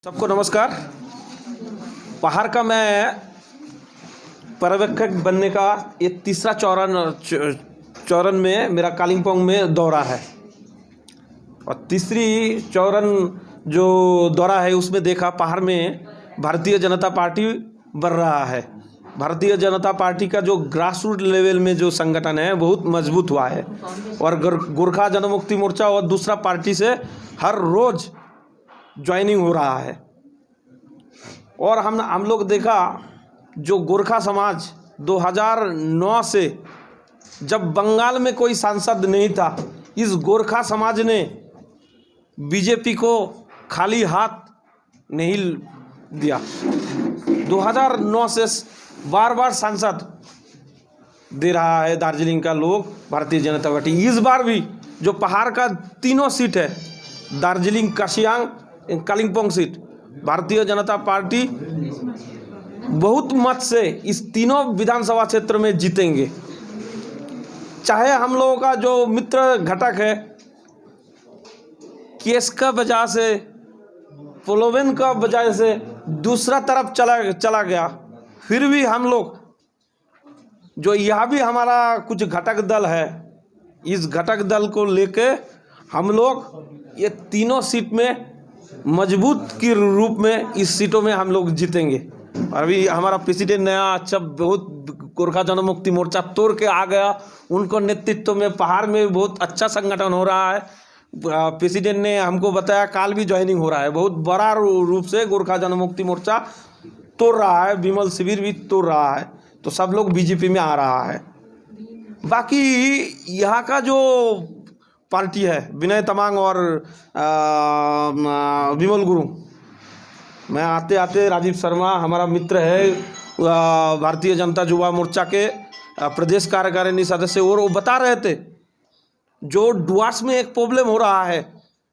सबको नमस्कार। पहाड़ का मैं पर्यवेक्षक बनने का ये तीसरा चौरन में मेरा कालिम्पोंग में दौरा है और तीसरी चौरन जो दौरा है उसमें देखा पहाड़ में भारतीय जनता पार्टी बढ़ रहा है। भारतीय जनता पार्टी का जो ग्रास रूट लेवल में जो संगठन है बहुत मजबूत हुआ है और गोरखा जनमुक्ति मोर्चा और दूसरा पार्टी से हर रोज़ ज्वाइनिंग हो रहा है। और हम लोग देखा जो गोरखा समाज 2009 से जब बंगाल में कोई सांसद नहीं था, इस गोरखा समाज ने बीजेपी को खाली हाथ नहीं दिया। 2009 से बार बार सांसद दे रहा है दार्जिलिंग का लोग भारतीय जनता पार्टी। इस बार भी जो पहाड़ का तीनों सीट है, दार्जिलिंग, काशियांग, कालिम्पोंग सीट, भारतीय जनता पार्टी बहुत मत से इस तीनों विधानसभा क्षेत्र में जीतेंगे। चाहे हम लोगों का जो मित्र घटक है केस का वजह से, पोलोवेन का वजह से दूसरा तरफ चला गया, फिर भी हम लोग जो यह भी हमारा कुछ घटक दल है, इस घटक दल को लेके हम लोग ये तीनों सीट में मजबूत के रूप में इस सीटों में हम लोग जीतेंगे। और अभी हमारा प्रेसिडेंट नया अच्छा बहुत गोरखा जनमुक्ति मोर्चा तोड़ के आ गया, उनको नेतृत्व में पहाड़ में बहुत अच्छा संगठन हो रहा है। प्रेसिडेंट ने हमको बताया काल भी ज्वाइनिंग हो रहा है, बहुत बड़ा रूप से गोरखा जनमुक्ति मोर्चा तोड़ रहा है, विमल शिविर भी तोड़ रहा है, तो सब लोग बीजेपी में आ रहा है। बाकी यहाँ का जो पार्टी है विनय तमांग और विमल गुरुंग, मैं आते आते राजीव शर्मा हमारा मित्र है, भारतीय जनता युवा मोर्चा के प्रदेश कार्यकारिणी सदस्य, और वो बता रहे थे जो डुआर्स में एक प्रॉब्लम हो रहा है,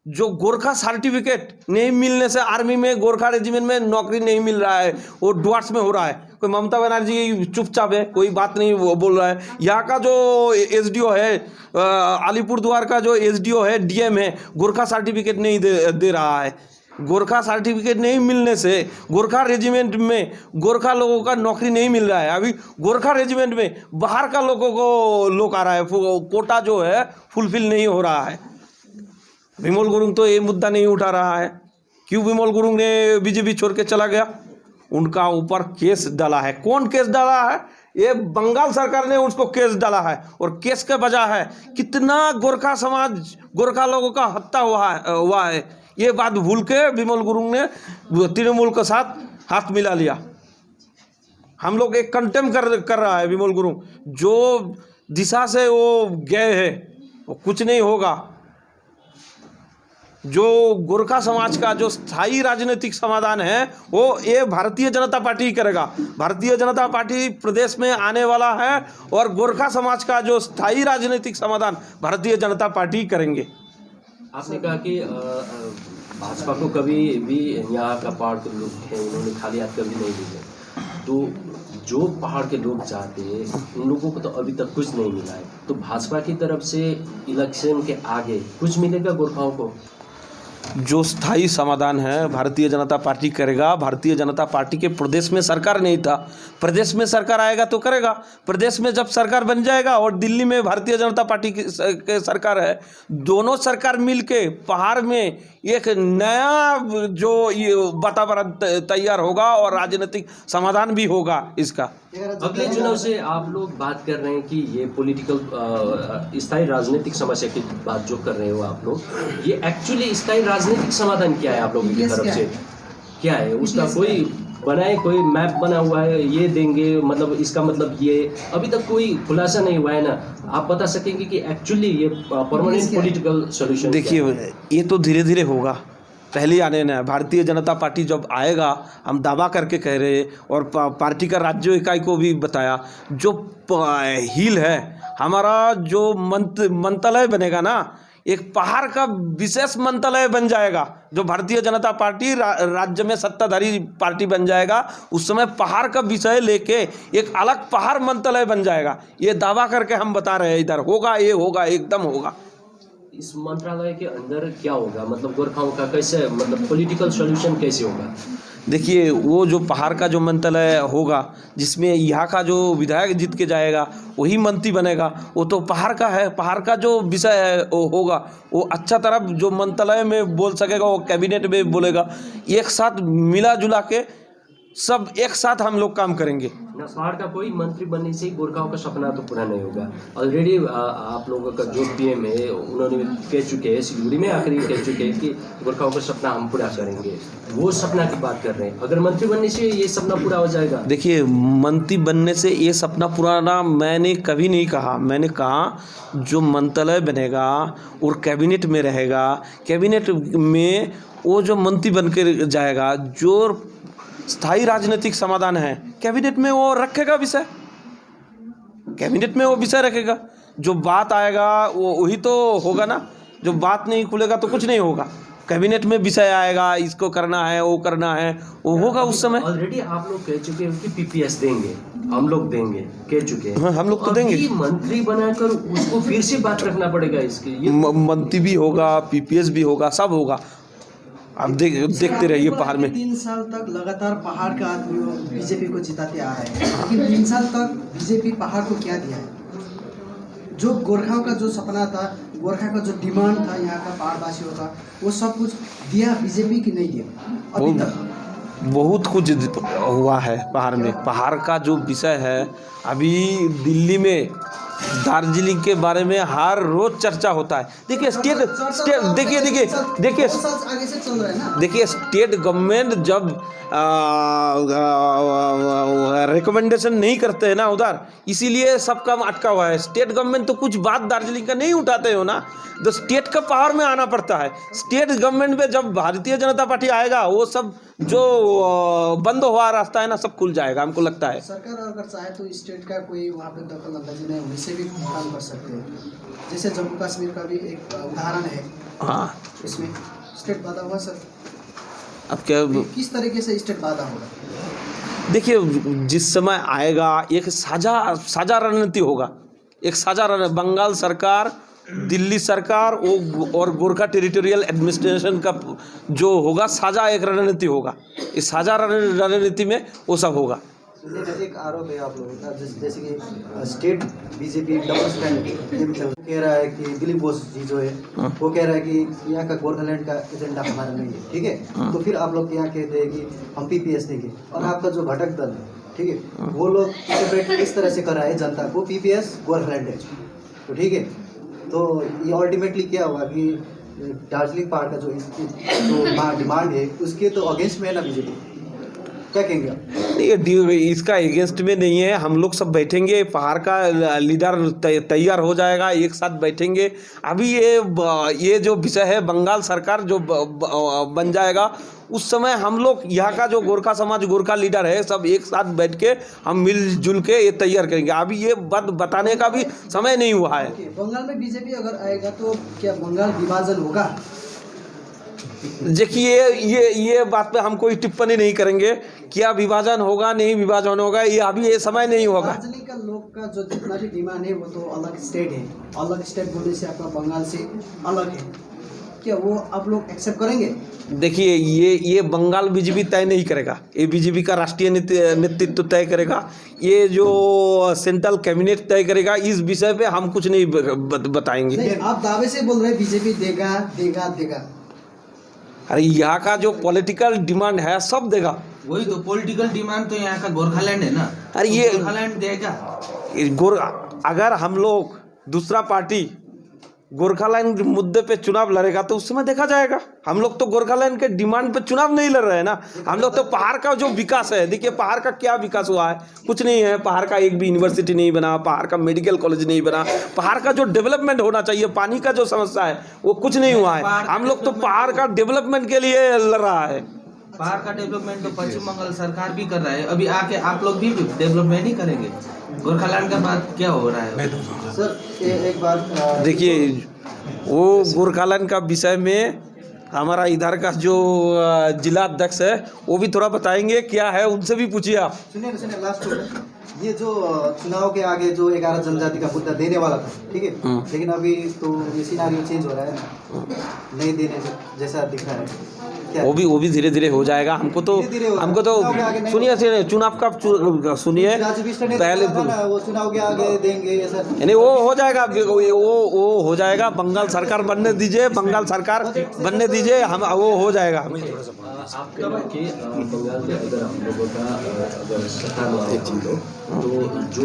जो गोरखा सर्टिफिकेट नहीं मिलने से आर्मी में गोरखा रेजिमेंट में नौकरी नहीं मिल रहा है, वो डुआर्स में हो रहा है। कोई ममता बनर्जी चुपचाप है, कोई बात नहीं वो बोल रहा है। यहाँ का जो एसडीओ है, अलीपुरद्वार का जो एसडीओ है, डीएम है, गोरखा सर्टिफिकेट नहीं दे रहा है। गोरखा सर्टिफिकेट नहीं मिलने से गोरखा रेजिमेंट में गोरखा लोगों का नौकरी नहीं मिल रहा है। अभी गोरखा रेजिमेंट में बाहर का लोगों को लोग आ रहा है, कोटा जो है फुलफिल नहीं हो रहा है। विमल गुरुंग तो ये मुद्दा नहीं उठा रहा है। क्यों विमल गुरुंग ने बीजेपी छोड़ के चला गया? उनका ऊपर केस डाला है। कौन केस डाला है? ये बंगाल सरकार ने उसको केस डाला है और केस के वजह है कितना गोरखा समाज, गोरखा लोगों का हत्या हुआ है। ये बात भूल के विमल गुरुंग ने तृणमूल के साथ हाथ मिला लिया। हम लोग एक कंटेम कर रहा है विमल गुरुंग, जो दिशा से वो गए हैं वो कुछ नहीं होगा। जो गोरखा समाज का जो स्थायी राजनीतिक समाधान है वो ये भारतीय जनता पार्टी ही करेगा। भारतीय जनता पार्टी प्रदेश में आने वाला है और गोरखा समाज का जो स्थायी राजनीतिक समाधान भारतीय जनता पार्टी करेंगे। आपने कहा कि भाजपा को कभी भी यहाँ का पहाड़ के लोग हैं उन्होंने खाली हाथ कभी नहीं दिए, तो जो पहाड़ के लोग चाहते हैं उन लोगों को तो अभी तक कुछ नहीं मिला है। तो भाजपा की तरफ से इलेक्शन के आगे कुछ मिलेगा गोरखाओं को? जो स्थायी समाधान है भारतीय जनता पार्टी करेगा। भारतीय जनता पार्टी के प्रदेश में सरकार नहीं था, प्रदेश में सरकार आएगा तो करेगा। प्रदेश में जब सरकार बन जाएगा और दिल्ली में भारतीय जनता पार्टी की सरकार है, दोनों सरकार मिलके पहाड़ में एक नया जो ये वातावरण तैयार होगा और राजनीतिक समाधान भी होगा इसका। अगले चुनाव से आप लोग बात कर रहे हैं कि ये पॉलिटिकल स्थायी राजनीतिक समस्या की बात जो कर रहे हो आप लोग, ये एक्चुअली स्थायी राजनीतिक समाधान क्या है आप लोगों की तरफ से? क्या है उसका? कोई बनाए, कोई मैप बना हुआ है ये देंगे, मतलब इसका मतलब ये अभी तक कोई खुलासा नहीं हुआ है ना। आप बता सकेंगे कि एक्चुअली ये परमानेंट पॉलिटिकल सॉल्यूशन? देखिए ये तो धीरे धीरे होगा, पहले आने ना। भारतीय जनता पार्टी जब आएगा, हम दावा करके कह रहे हैं और पार्टी का राज्य इकाई को भी बताया, जो हिल है हमारा जो मंत्रालय बनेगा ना, एक पहाड़ का विशेष मंत्रालय बन जाएगा। जो भारतीय जनता पार्टी राज्य में सत्ताधारी पार्टी बन जाएगा, उस समय पहाड़ का विषय लेके एक अलग पहाड़ मंत्रालय बन जाएगा। ये दावा करके हम बता रहे हैं, इधर होगा, ये होगा, एकदम होगा। इस मंत्रालय के अंदर क्या होगा, मतलब गोरखाओं का कैसे, मतलब पॉलिटिकल सॉल्यूशन कैसे होगा? देखिए, वो जो पहाड़ का जो मंत्रालय होगा, जिसमें यहाँ का जो विधायक जीत के जाएगा वही मंत्री बनेगा, वो तो पहाड़ का है। पहाड़ का जो विषय है वो होगा, वो अच्छा तरह जो मंत्रालय में बोल सकेगा वो कैबिनेट में बोलेगा। एक साथ मिला जुला के सब एक साथ हम लोग काम करेंगे। ना पहाड़ का कोई मंत्री बनने से ही गोरखाओं का सपना तो पूरा नहीं होगा। ऑलरेडी आप लोगों का जो पीएम है उन्होंने कह चुके हैं, सिलीगुड़ी में आकर कह चुके हैं कि गोरखाओं का सपना हम पूरा करेंगे। वो सपना की बात कर रहे हैं। अगर मंत्री बनने से ये सपना पूरा हो जाएगा? देखिए, मंत्री बनने से ये सपना पूरा ना मैंने कभी नहीं कहा। मैंने कहा जो मंत्रालय बनेगा और कैबिनेट में रहेगा, कैबिनेट में वो जो मंत्री बन के जाएगा, जो स्थायी राजनीतिक समाधान है कैबिनेट में वो रखेगा विषय, कैबिनेट में वो विषय रखेगा। जो बात आएगा वो वही तो होगा ना। जो बात नहीं खुलेगा तो कुछ नहीं होगा। कैबिनेट में विषय आएगा, इसको करना है, वो करना है, वो होगा उस समय। ऑलरेडी आप लोग कह चुके हैं कि पीपीएस देंगे, हम लोग देंगे, कह चुके हैं। हाँ, हम लोग तो देंगे। मंत्री बनाकर उसको फिर से बात रखना पड़ेगा इसके। मंत्री भी होगा, पीपीएस भी होगा, सब होगा। अब देखते रहिए पहाड़ में। 3 साल तक लगातार पहाड़ का आदमी बीजेपी को जिताते आ रहे हैं, लेकिन 3 साल तक बीजेपी पहाड़ को क्या दिया है? जो गोरखाओं का जो सपना था, गोरखा का जो डिमांड था यहाँ का पहाड़वासियों का, वो सब कुछ दिया बीजेपी की नहीं दिया अभी तक। बहुत कुछ हुआ है पहाड़ में। पहाड़ का जो विषय है, अभी दिल्ली में दार्जिलिंग के बारे में हर रोज चर्चा होता है। देखिए स्टेट देखिए आगे से चल रहा है ना। देखिए स्टेट गवर्नमेंट जब रिकमेंडेशन नहीं करते हैं ना उधर, इसीलिए सब काम अटका हुआ है। स्टेट गवर्नमेंट तो कुछ बात दार्जिलिंग का नहीं उठाते हो ना, तो स्टेट का पावर में आना पड़ता है। स्टेट गवर्नमेंट में जब भारतीय जनता पार्टी आएगा, वो सब जो बंद हुआ रास्ता है ना, सब खुल जाएगा, हमको लगता है। सरकार अगर चाहे तो स्टेट का कोई वहाँ पे दखल अंदाजी नहीं होने से भी काम कर सकते हैं। जैसे जम्मू कश्मीर का भी एक उदाहरण है। हाँ, इसमें स्टेट बाधा हुआ सर। अब क्या किस तरीके से स्टेट बाधा होगा? देखिए, जिस समय आएगा एक साझा रणनीति होगा। एक साझा रणनीति, बंगाल सरकार, दिल्ली सरकार और गोरखा टेरिटोरियल एडमिनिस्ट्रेशन का जो होगा साझा एक रणनीति होगा। इस साझा रणनीति में वो सब होगा। एक आरोप है आप लोगों का, जैसे कि स्टेट बीजेपी डबल स्टैंड कह रहा है कि दिलीप बोस जी जो है वो कह रहा है कि यहाँ का गोरखालैंड का एजेंडा हमारा नहीं है, ठीक है। तो फिर आप लोग यहाँ कहते हैं कि हम पीपीएस देंगे, और आपका जो घटक दल है, ठीक है, वो लोग सेपरेट इस तरह से कर रहा है जनता को, पीपीएस गोरखालैंड है, तो ठीक है। तो ये अल्टीमेटली क्या हुआ कि दार्जिलिंग पहाड़ का जो डिमांड है उसके तो अगेंस्ट में है ना बीजेपी, क्या कहेंगे आप? ये इसका अगेंस्ट में नहीं है। हम लोग सब बैठेंगे, पहाड़ का लीडर तैयार हो जाएगा, एक साथ बैठेंगे। अभी ये जो विषय है, बंगाल सरकार जो बन जाएगा, उस समय हम लोग यहाँ का जो गोरखा समाज, गोरखा लीडर है, सब एक साथ बैठ के हम मिलजुल के ये तैयार करेंगे। अभी ये बात बताने का भी समय नहीं हुआ है। बंगाल में बीजेपी अगर आएगा तो क्या बंगाल विभाजन होगा? देखिए, ये बात पे हम कोई टिप्पणी नहीं करेंगे। क्या विभाजन होगा, नहीं विभाजन होगा, ये अभी ये समय नहीं होगा। दार्जिलिंग का लोग का जो जितना भी डिमांड है वो तो अलग स्टेट है, अलग स्टेट बोलने से अपना बंगाल से अलग है, क्या वो आप लोग एक्सेप्ट करेंगे? देखिए, ये बंगाल बीजेपी तय नहीं करेगा, ये बीजेपी का राष्ट्रीय नेतृत्व तय करेगा। ये जो सेंट्रल कैबिनेट तय करेगा। इस विषय पे हम कुछ नहीं बताएंगे। नहीं, आप दावे से बोल रहे हैं बीजेपी देगा देगा देगा। अरे यहाँ का जो पॉलिटिकल डिमांड है सब देगा। वही तो पॉलिटिकल डिमांड तो यहाँ का गोरखालैंड है ना। अरे तो ये गोरखालैंड देगा। अगर हम लोग दूसरा पार्टी गोरखालैंड मुद्दे पे चुनाव लड़ेगा तो उस समय देखा जाएगा। हम लोग तो गोरखालैंड के डिमांड पे चुनाव नहीं लड़ रहे हैं ना। हम लोग तो पहाड़ का जो विकास है, देखिए पहाड़ का क्या विकास हुआ है, कुछ नहीं है। पहाड़ का एक भी यूनिवर्सिटी नहीं बना, पहाड़ का मेडिकल कॉलेज नहीं बना, पहाड़ का जो डेवलपमेंट होना चाहिए, पानी का जो समस्या है वो कुछ नहीं हुआ है। हम लोग तो पहाड़ का डेवलपमेंट के लिए लड़ रहा है। पहाड़ का डेवलपमेंट तो पश्चिम बंगाल सरकार भी कर रहा है। अभी आके आप लोग भी डेवलपमेंट ही करेंगे। गोरखालैंड का बात क्या हो रहा है सर? एक बात देखिए, वो गोरखालैंड का विषय में हमारा इधर का जो जिला अध्यक्ष है वो भी थोड़ा बताएंगे क्या है, उनसे भी पूछिए आप। सुनिए लास्ट ये जो चुनाव के आगे जो 11 जनजाति का मुद्दा देने वाला था, ठीक है, लेकिन अभी तो ये सिनारियो चेंज हो रहा है ना, नहीं देने जैसा दिख रहा है। क्या वो भी धीरे धीरे हो जाएगा। हमको तो सुनिए चुनाव का सुनिए पहले वो चुनाव के आगे देंगे ऐसा यानी वो हो जाएगा, वो हो जाएगा। बंगाल सरकार बनने दीजिए, बंगाल सरकार बनने दीजिए, हम वो हो जाएगा। आपका कि बंगाल में अगर हम लोगों का अगर सत्ता में आए हम लोग तो जो